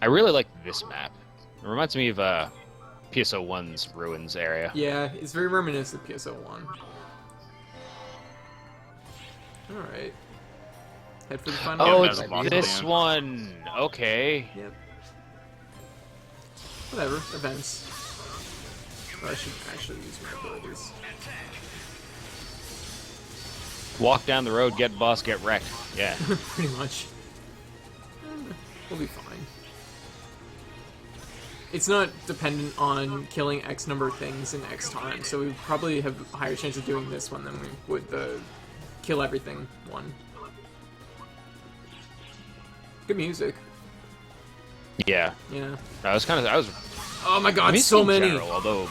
I really like this map. It reminds me of PSO1's ruins area. Yeah, it's very reminiscent of PSO1. Alright. Head for the final Oh, round. it's that's a boss this stand. one. Okay. Yep. Whatever. Events. Or I should actually use my abilities. Walk down the road, get boss, get wrecked. Yeah. Pretty much. We'll be fine. It's not dependent on killing X number of things in X time, so we probably have a higher chance of doing this one than we would the kill everything one. Good music. Yeah. Yeah. I was Oh my god, music so in many! general, although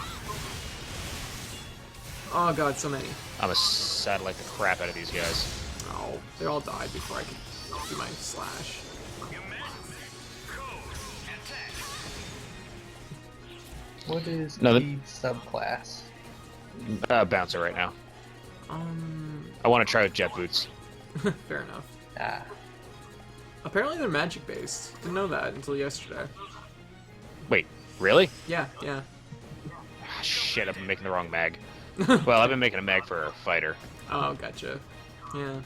Oh god, so many. I'm a satellite the crap out of these guys. Oh, they all died before I could do my slash. What is No, Keed subclass? Bouncer right now. Um, I want to try with jet boots. fair enough. Ah, Apparently they're magic based. Didn't know that until yesterday. Wait, really? Yeah, yeah. Ah, shit, I've been making the wrong mag. Well, I've been making a mag for a fighter. Oh, gotcha. Yeah.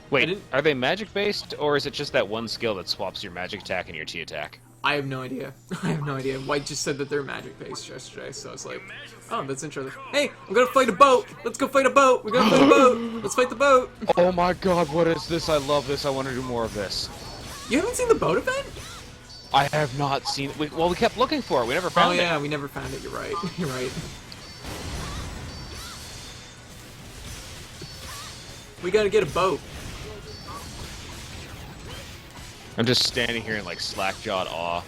Wait, didn't- are they magic based, or is it just that one skill that swaps your magic attack and your T attack? I have no idea. I have no idea. White just said that they're magic based yesterday, so I was like, oh, that's interesting. Hey, I'm gonna fight a boat! Let's go fight a boat! We're gonna fight a boat! Let's fight the boat! Oh my god, what is this? I love this. I want to do more of this. You haven't seen the boat event? I have not seen it. Well, we kept looking for it. We never found Oh it. yeah, we never found it. You're right. You're right. We gotta get a boat. I'm just standing here in like slack-jawed awe.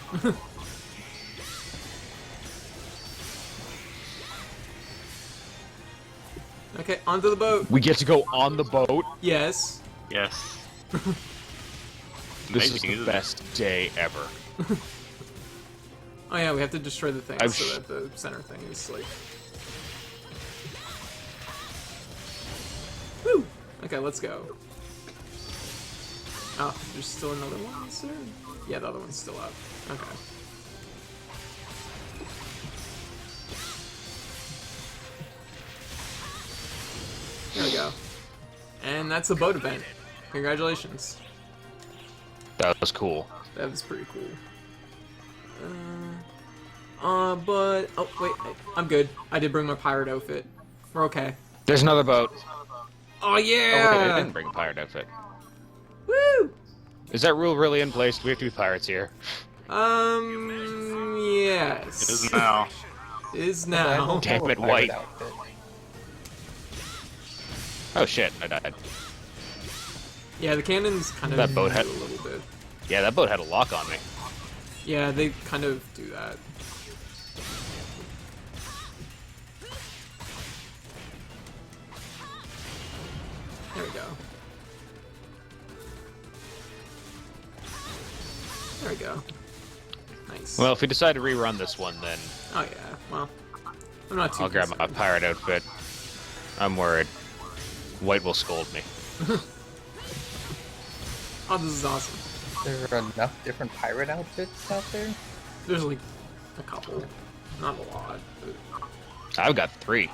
Okay, onto the boat. We get to go on the boat. Yes. yes. This is Amazing, the isn't it? best day ever. Oh yeah, we have to destroy the thing I'm so that the center thing is like. Woo! Okay, let's go. Oh, there's still another one, is there? Yeah, the other one's still up. Okay. There we go. And that's the boat event. Congratulations. That was cool. That was pretty cool. But... Oh, wait. I'm good. I did bring my pirate outfit. We're okay. There's another boat. Oh, Oh, wait, I yeah! didn't bring a pirate outfit. Woo! Is that rule really in place? Do we have to be pirates here? Yes. It is now. Is I now. don't Damn have a it, pirate White. outfit. Oh shit, I died. Yeah, the cannons kind of That boat had- do a little bit. Yeah, that boat had a lock on me. Yeah, they kind of do that. There we go. There we go. Nice. Well, if we decide to rerun this one, then Oh yeah. Well, I'm not too. I'll grab my concerned. pirate outfit. I'm worried. White will scold me. Oh, this is awesome. There are enough different pirate outfits out there? There's like a couple, not a lot. But I've got 3.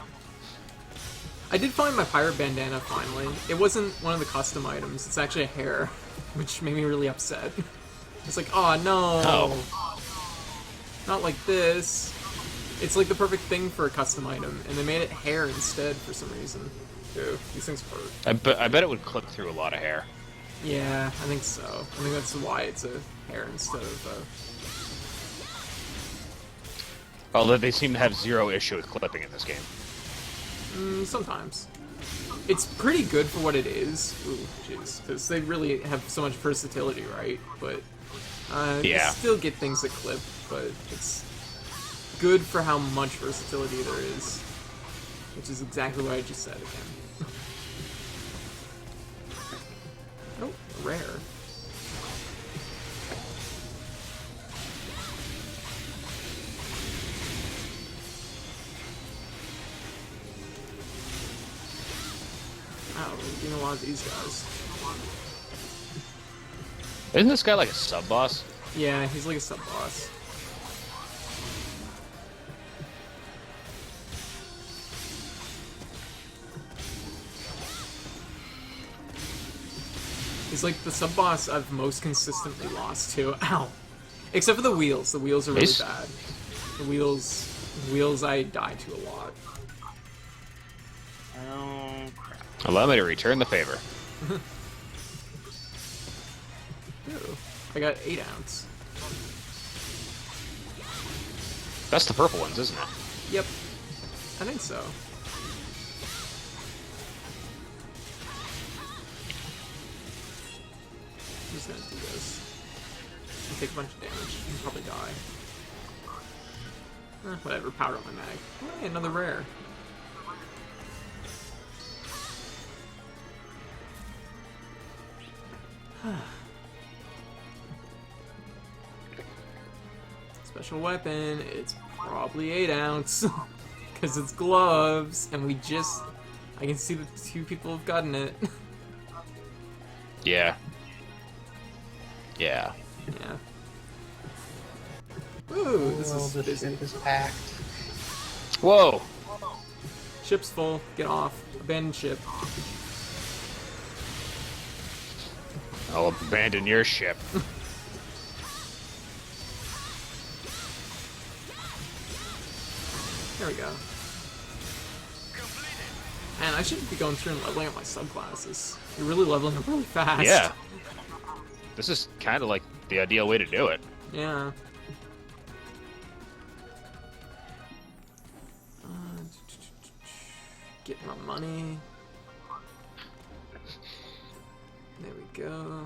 I did find my pirate bandana finally. It wasn't one of the custom items. It's actually a hair, which made me really upset. It's like, oh no, Oh. not like this. It's like the perfect thing for a custom item, and they made it hair instead for some reason. Ew, these things hurt. I bet it would clip through a lot of hair. Yeah, I think so. I think that's why it's a hair instead of Although they seem to have 0 issue with clipping in this game. sometimes. It's pretty good for what it is. Ooh, jeez, because they really have so much versatility, right? But you Yeah. still get things that clip, but it's good for how much versatility there is, which is exactly what I just said again. Oh, rare. Wow, we're getting a lot of these guys. Isn't this guy like a sub-boss? Yeah, he's like a sub-boss. He's like the sub-boss I've most consistently lost to. Ow! Except for the wheels. The wheels are really Nice. bad. The wheels I die to a lot. Oh, crap. Allow me to return the favor. Ooh, I got 8 ounce. That's the purple ones, isn't it? Yep. I think so. I'm just gonna do this. I'll take a bunch of damage and probably die. Whatever, powder on my mag. Hey, another rare. Special weapon, it's probably 8 ounce. Because it's gloves, and I can see that 2 people have gotten it. Yeah. Yeah. Yeah. Ooh, this is The busy. ship is packed. Whoa! Ship's full. Get off. Abandon ship. I'll abandon your ship. There we go. Man, I should be going through and leveling up my subclasses. You're really leveling up really fast. Yeah. This is kind of like the ideal way to do it. Yeah. Get my money. There we go.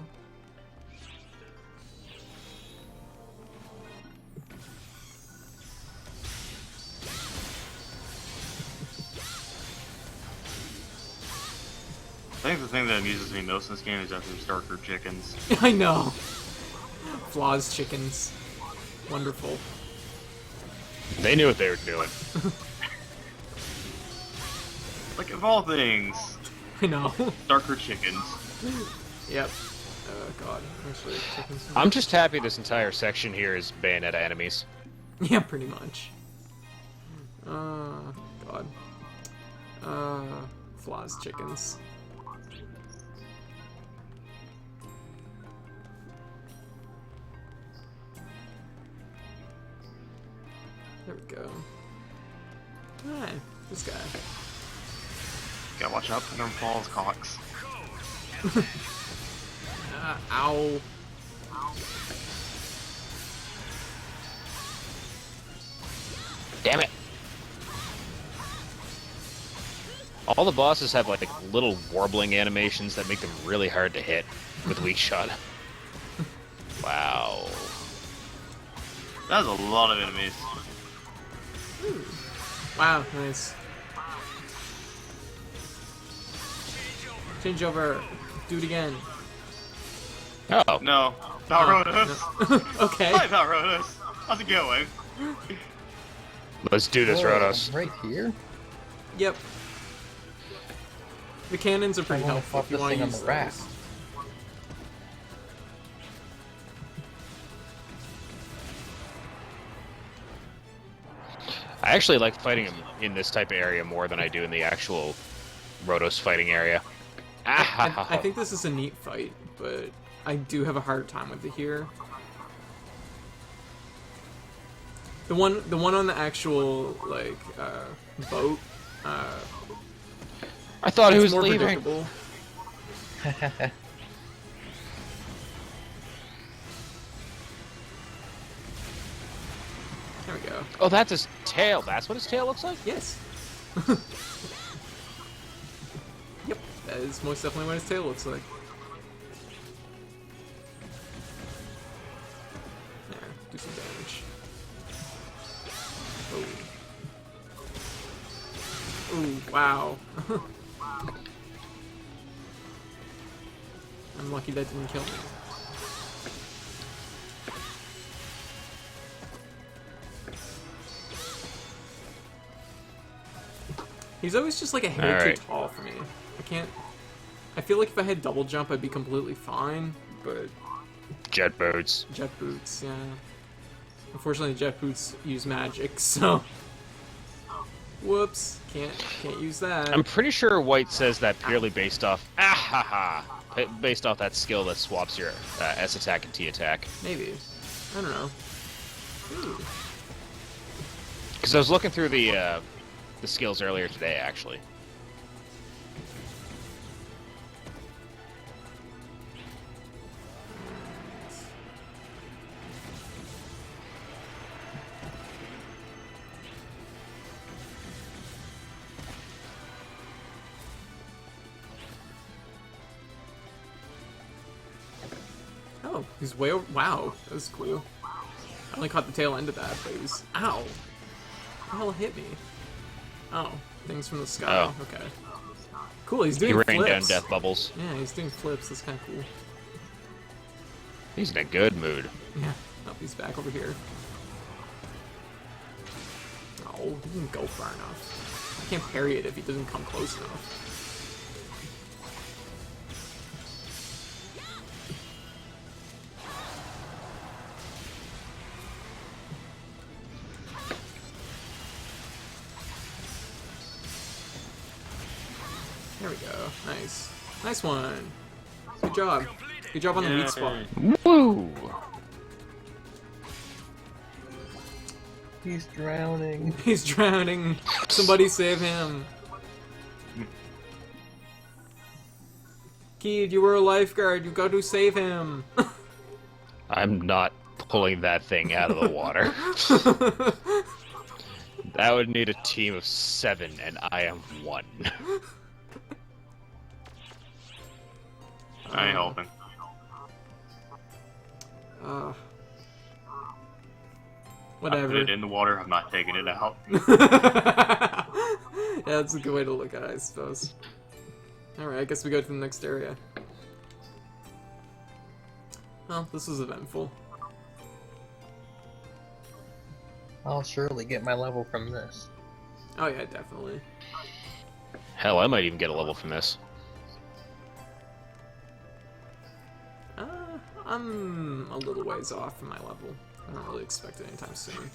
I think the thing that amuses me most in this game is that there's darker chickens. I know. Flaws chickens. Wonderful. They knew what they were doing. Like, of all things, I know. darker chickens. Yep. Oh god. Actually, chickens. I'm just happy this entire section here is Bayonetta enemies. Yeah, pretty much. God. Flaws chickens. There we go. Alright, this guy. Gotta watch out for them falls cocks. Ow. Damn it! All the bosses have like little warbling animations that make them really hard to hit with weak shot. Wow. That's a lot of enemies. Wow, nice. Change over. Do it again. Oh. No. Valrodos. No. Okay. Hi, Valrodos. How's it going? Let's do this, Whoa, Rodos. Right here? Yep. The cannons are pretty I wanna helpful fuck if you this want to thing on use the rack. those. I actually like fighting him in this type of area more than I do in the actual Rodos fighting area. I think this is a neat fight, but I do have a hard time with it here. The one on the actual like boat. I thought he It's was more leaving. predictable. There we go. Oh, that's his tail. That's what his tail looks like? Yes. Yep, that is most definitely what his tail looks like. There, do some damage. Oh. Ooh, wow. I'm lucky that didn't kill me. He's always just like a hair Alright. too tall for me. I can't... I feel like if I had double jump, I'd be completely fine, but Jet boots. Jet boots, yeah. Unfortunately, jet boots use magic, so. Whoops, can't use that. I'm pretty sure White says that purely based off based off that skill that swaps your S attack and T attack. Maybe. I don't know. Ooh. Because I was looking through the skills earlier today, actually. Oh, he's way over. Wow, that was cool. I only caught the tail end of that, but he was. Ow! What the hell hit me? Oh, things from the sky. Oh. Okay. Cool, he's doing He rained down flips. death bubbles. Yeah, he's doing flips. That's kind of cool. He's in a good mood. Yeah. Oh, he's back over here. Oh, he didn't go far enough. I can't parry it if he doesn't come close enough. There we go. Nice. Nice one. Good job. Good job on the weak spot. Woo! He's drowning. He's drowning. Somebody save him. Keed, you were a lifeguard. You go to save him. I'm not pulling that thing out of the water. That would need a team of 7, and I am 1. I ain't helping. I Whatever. put it in the water. I'm not taking it out. Yeah, that's a good way to look at it, I suppose. Alright, I guess we go to the next area. Well, this was eventful. I'll surely get my level from this. Oh yeah, definitely. Hell, I might even get a level from this. I'm a little ways off from my level. I don't really expect it anytime soon.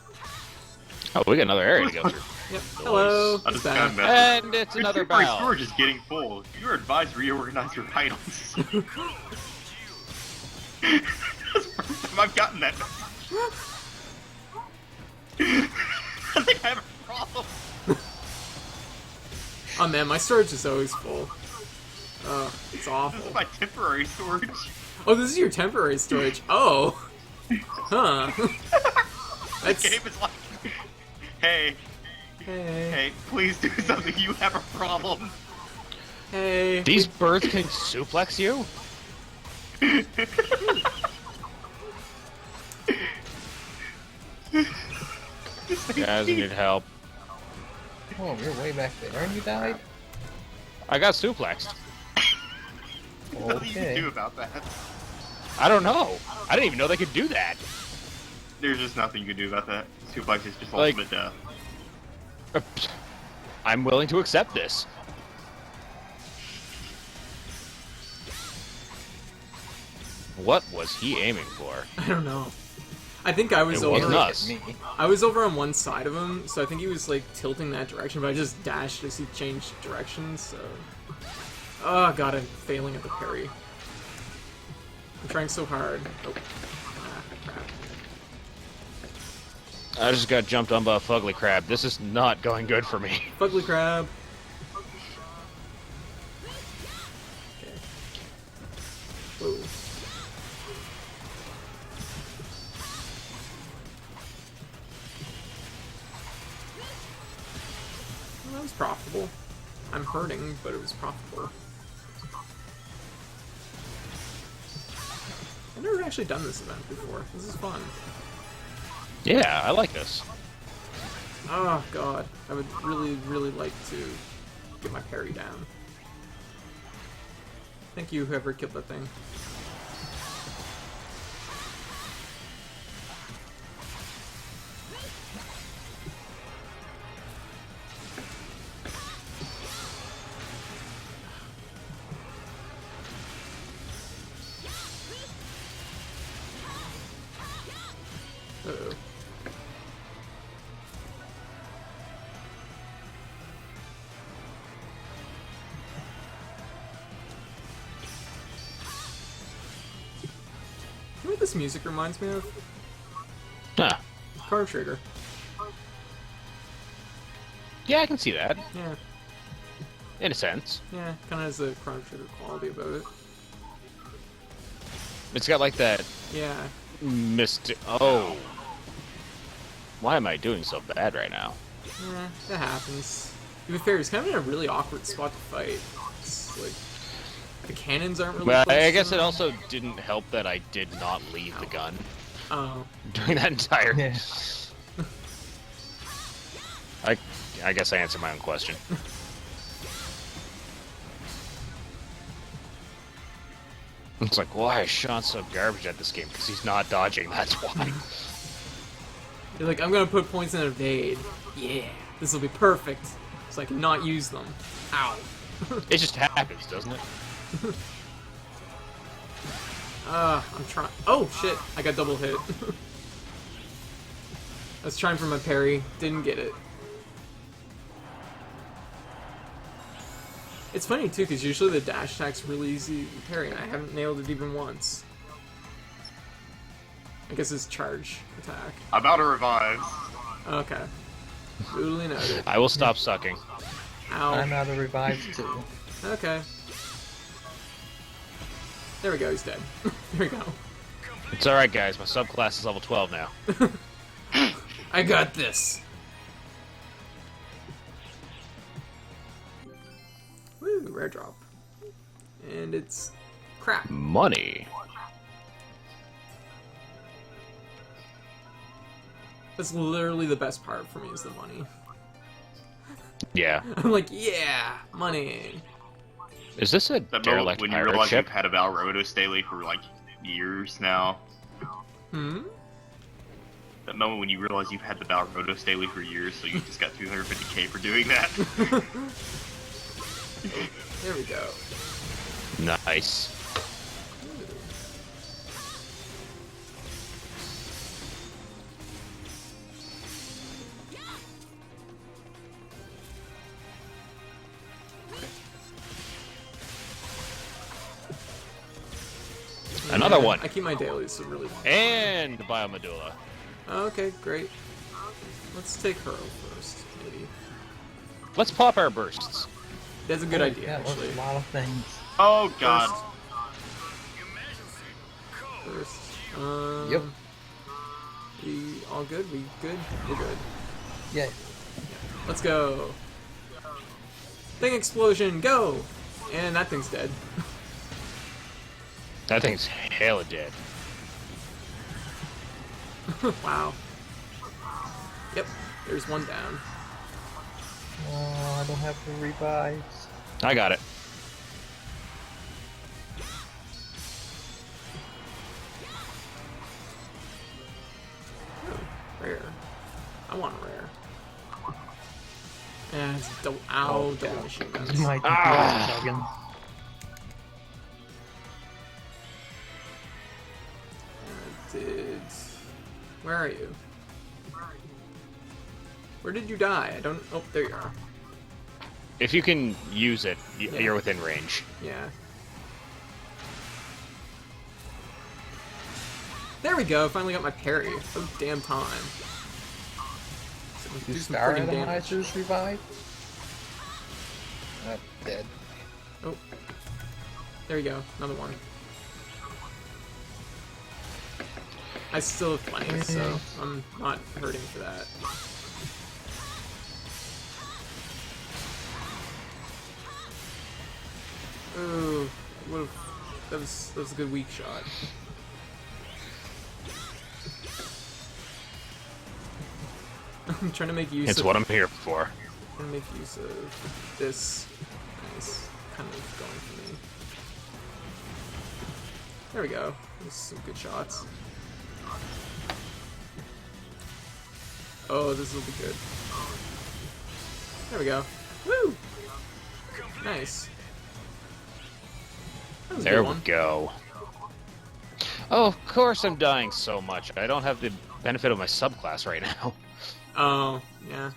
Oh, we got another area to go through. Yep. Hello. I It's just got back. messed. And it's Your another temporary battle. storage is getting full. You're advised to reorganize your items. That's the first time I've gotten that. I think I have a problem. Oh man, my storage is always full. It's This awful. is my temporary storage. Oh, this is your temporary storage. Oh. Huh. This game is like, hey, Hey. hey, please do something. You have a problem. Hey. These birds can suplex you? Guys, I need help. Oh, you're way back there. And you died? I got suplexed. Nothing you can Okay. do about that. I don't know. I didn't even know they could do that. There's just nothing you can do about that. Suplex is just Like- ultimate death. I'm willing to accept this. What was he aiming for? I don't know. I think I was It over. wasn't Look us. at me. I was over on one side of him, so I think he was like tilting that direction, but I just dashed as he changed directions, so. Oh god, I'm failing at the parry. I'm trying so hard. Oh. Ah, crap. I just got jumped on by a fugly crab. This is not going good for me. Fugly crab. Okay. Whoa. Well, that was profitable. I'm hurting, but it was profitable. I've never actually done this event before. This is fun. Yeah, I like this. Oh god, I would really, really like to get my parry down. Thank you, whoever killed that thing. this music reminds me of? Huh. Chrono Trigger. Yeah, I can see that. Yeah, In a sense. yeah, kind of has a Chrono Trigger quality about it. It's got like that Yeah. mystic... Oh. Why am I doing so bad right now? Yeah, that happens. To be fair, he's kind of in a really awkward spot to fight. It's like, the cannons aren't really Well, close I to guess it him. also didn't help that I did not leave the gun Oh. during that entire... Yeah. I guess I answered my own question. It's like, why is Sean so garbage at this game? Because he's not dodging, that's why. You're like, I'm gonna put points in evade. Yeah, this will be perfect. So I can not use them. Ow. It just happens, doesn't it? I'm trying. Oh shit! I got double hit. I was trying for my parry, didn't get it. It's funny too, because usually the dash attack's really easy to parry, and I haven't nailed it even once. I guess it's charge attack. About to revive. Okay. Totally noted. I will stop sucking. I'm Ow. out of revives too. Okay. There we go, he's dead. There we go. It's alright, guys. My subclass is level 12 now. I got this. Woo, rare drop. And it's crap. Money. That's literally the best part for me is the money. Yeah. I'm like, yeah, money. Is this a That moment derelict when you pirate realize ship? you've had a Balroto Staley for like years now. Hmm? That moment when you realize you've had the Balroto Staley for years, so you just got 250k for doing that. There we go. Nice. Another one. I keep my dailies so really long. And the Biomedulla. Okay, great. Let's take her first, maybe. Let's pop our bursts. That's a good idea, Yeah, there's actually. a lot of things. Oh god. First. Yep. We all good? We good? We're good. Yeah. Let's go. Thing explosion, go! And that thing's dead. That thing's hella dead. Wow. Yep, there's one down. Oh, I don't have the revives. I got it. Rare. I want a rare. And it's double. Ow, double machine guns. My Ah. dragon. Did. Where are you? Where did you die? I don't. Oh, there you are. If you can use it, Yeah. you're within range. Yeah. There we go. Finally got my parry. Oh damn time. So Do do some Star friggin' damage. Atomizers revive? Dead. Oh. There you go. Another one. I still have plenty, so I'm not hurting for that. Ooh, that was a good weak shot. I'm trying to make use It's of what I'm here for. trying to make use of this. Nice, kind of going for me. There we go. These are some good shots. Oh, this will be good. There we go. Woo! Nice. That was a There good we one. go. Oh, of course I'm dying so much. I don't have the benefit of my subclass right now. Oh, yeah.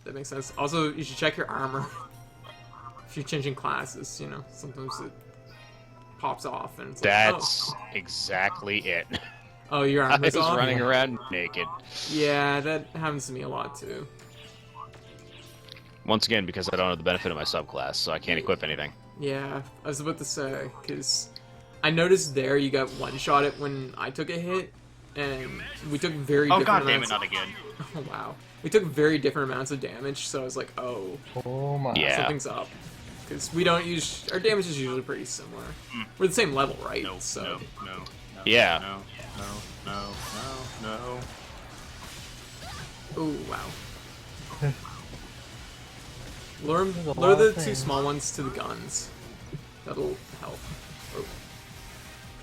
That makes sense. Also, you should check your armor. If you're changing classes, you know, sometimes it pops off, and it's That's exactly it. like, oh, your I arm was is off? running around naked. Yeah, that happens to me a lot, too. Once again, because I don't have the benefit of my subclass, so I can't equip anything. Yeah, I was about to say, because I noticed there you got one-shot it when I took a hit, and we took very Oh different god damn it, amounts... not again. Oh, wow. We took very different amounts of damage, so I was like, oh, Oh my. Yeah. something's up. Because we don't use... Our damage is usually pretty similar. We're the same level, right? No, so... no. Yeah. No. Oh, wow. Lure There's a the lot of two things. small ones to the guns. That'll help. Oh.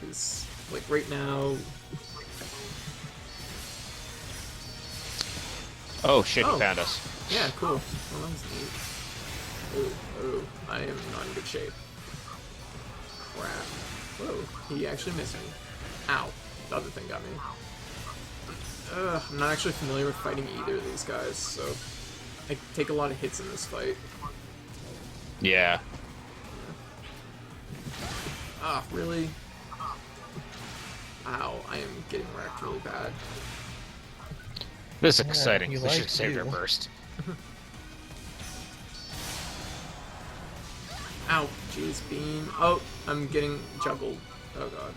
Because, like, right now... Oh shit, Oh. he found us. Yeah, cool. Well, that was neat. Oh, I am not in good shape. Crap. Whoa, he actually missed me. Ow. The other thing got me. I'm not actually familiar with fighting either of these guys, so I take a lot of hits in this fight. Yeah. Ah, really? Ow, I am getting wrecked really bad. This is Yeah, exciting. he We should have likes saved our you. burst. Ow, jeez, beam. Oh, I'm getting juggled. Oh god.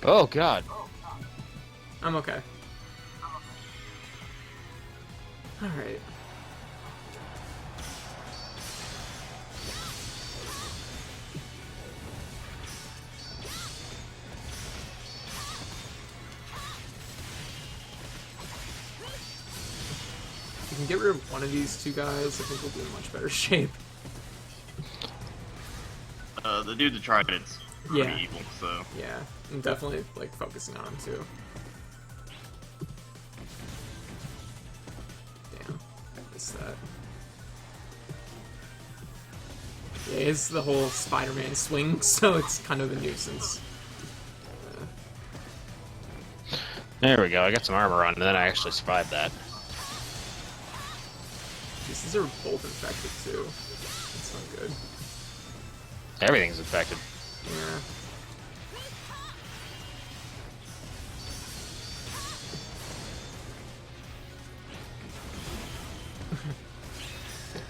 Oh god. I'm okay. Alright. If we can get rid of one of these two guys, I think we'll be in much better shape. The dude that tried it's pretty Yeah. evil, so Yeah, I'm definitely, like, focusing on him, too. Damn, I missed that. Yeah, it's the whole Spider-Man swing, so it's kind of a nuisance. There we go. I got some armor on, and then I actually survived that. These are both infected, too. That's not good. Everything's infected. Yeah.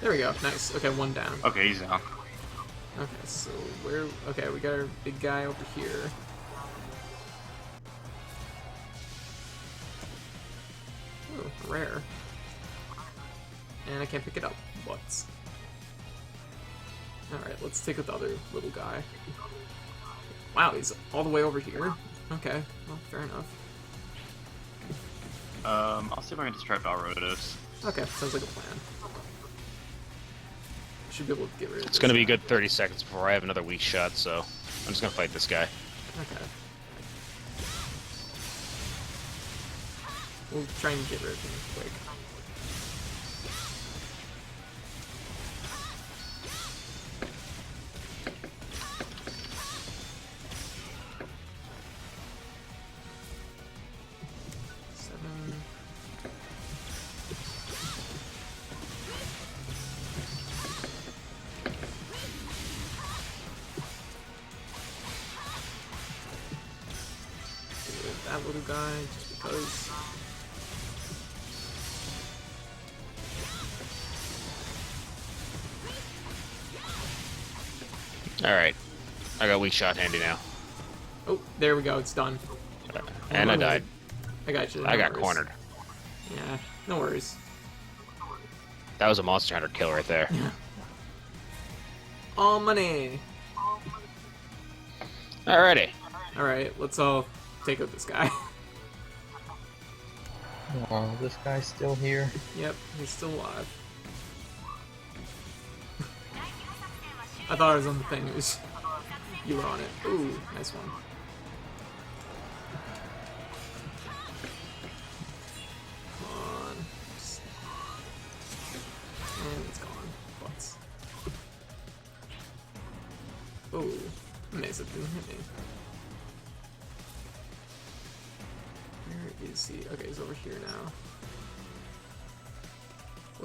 There we go. Nice. Okay, one down. okay, he's out. Okay, so where... Okay, we got our big guy over here. Ooh, rare. And I can't pick it up. What? Alright, let's take out the other little guy. Wow, he's all the way over here? Okay, well, fair enough. I'll see if I can distract Valrodos. Okay, sounds like a plan. Should be able to get rid of It's gonna be a good 30 seconds before I have another weak shot, so I'm just gonna fight this guy. Okay. We'll try and get rid of him quick. Seven. Get rid of that little guy just because. Alright. I got weak shot handy now. Oh, there we go. It's done. And I died. I got you. I no got worries. cornered. Yeah, no worries. That was a Monster Hunter kill right there. All money. Alrighty. All right, let's all take out this guy. Oh, this guy's still here. Yep, he's still alive. I thought I was on the thing. It was you were on it. Ooh, nice one. Come on. And it's gone. Butts. Ooh, amazed it didn't hit me. Where is he? Okay, he's over here now.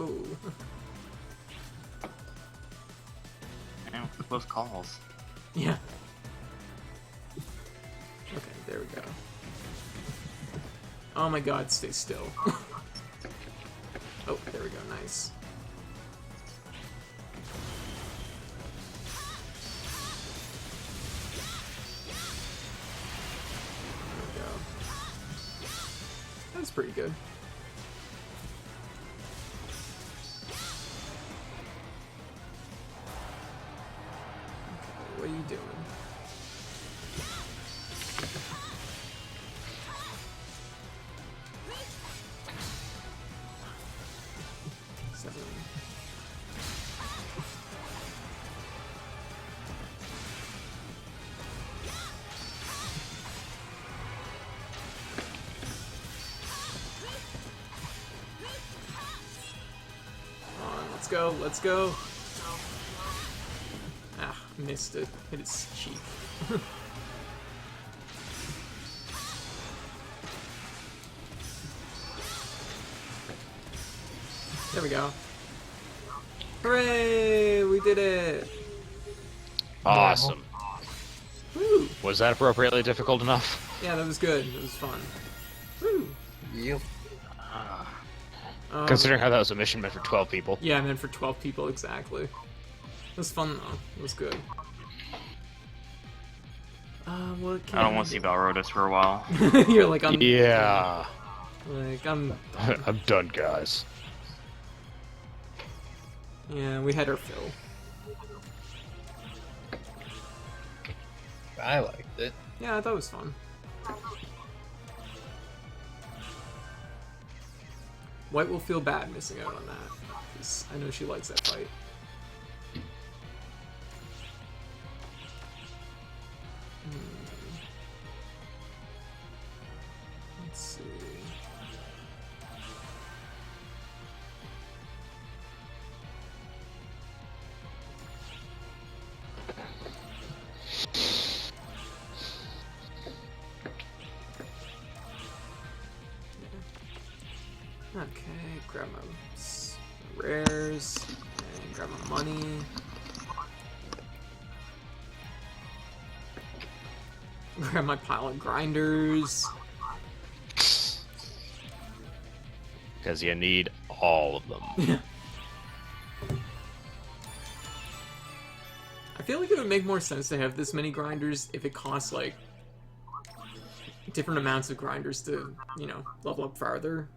Ooh. Damn, the close calls. Yeah. There we go. Oh my god, stay still. Oh, there we go, nice. There we go. That was pretty good. Okay, what are you doing? Seven. Come on, let's go, let's go. Ah, missed it. Hit its cheek. There we go. Hooray! We did it! Awesome. Woo! Was that appropriately difficult enough? Yeah, that was good. It was fun. Woo! Yep. Considering how that was a mission meant for 12 people. Yeah, I meant for 12 people, exactly. It was fun, though. It was good. What can I don't want to see Balrodos for a while. You're like, I'm... Yeah. Like, I'm... I'm done, guys. Yeah, we had our fill. I liked it. Yeah, I thought it was fun. White will feel bad missing out on that, 'cause I know she likes that fight. Let's see. Okay, grab my rares, and grab my money. Grab my pile of grinders. Because you need all of them. I feel like it would make more sense to have this many grinders if it costs, like, different amounts of grinders to, you know, level up farther.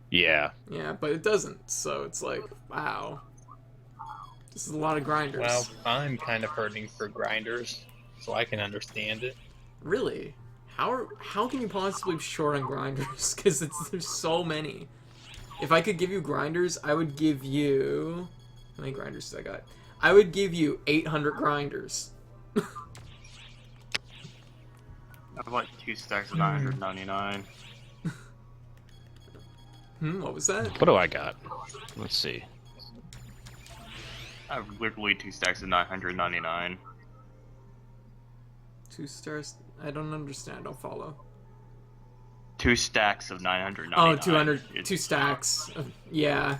Yeah. Yeah, but it doesn't, so it's like, wow. This is a lot of grinders. Well, I'm kind of hurting for grinders, so I can understand it. Really? How can you possibly be short on grinders? Because there's so many. If I could give you grinders, I would give you... How many grinders did I got? I would give you 800 grinders. I have like 2 stacks of 999. What was that? What do I got? Let's see. I have literally 2 stacks of 999. 2 stars? I don't understand. I don't follow. 2 stacks of 999. Oh, 200. It's 2 stacks. Yeah.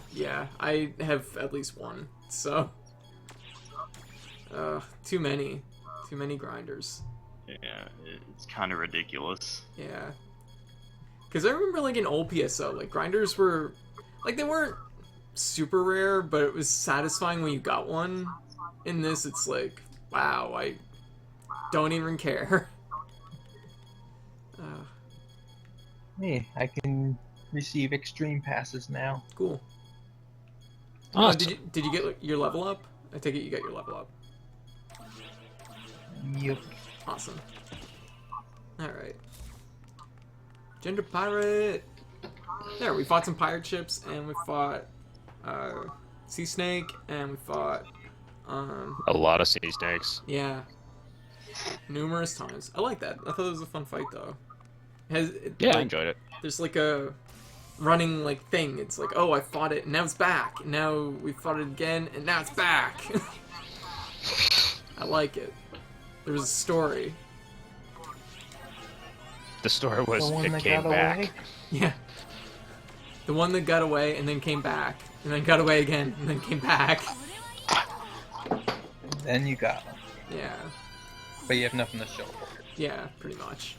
I have at least 1. So... too many. Too many grinders. Yeah, it's kind of ridiculous. Yeah. Because I remember, like, in old PSO, like, grinders were... Like, they weren't super rare, but it was satisfying when you got one. In this, it's like, wow, I don't even care. Hey, I can receive extreme passes now. Cool. Awesome. Did you get your level up? I take it you got your level up. Yep. Awesome. Alright. Gender Pirate! There, we fought some pirate ships, and we fought Sea Snake, and we fought A lot of sea snakes. yeah, numerous times. I like that. I thought it was a fun fight, though. Yeah, I enjoyed it. There's like a running like thing. It's like, oh, I fought it, and now it's back. And now we fought it again, and now it's back. I like it. There was a story. The story was The one it that came got back. away? Yeah. The one that got away and then came back, and then got away again, and then came back. Then you got them. Yeah. But you have nothing to show for it. Yeah, pretty much.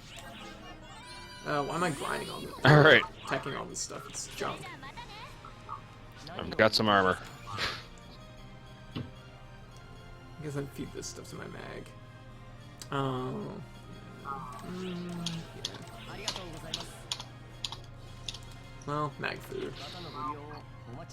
Why am I grinding all this? All right, Attacking all this stuff. It's junk. I've got some armor. I guess I'd feed this stuff to my mag. Oh. Yeah. Well, mag food. What?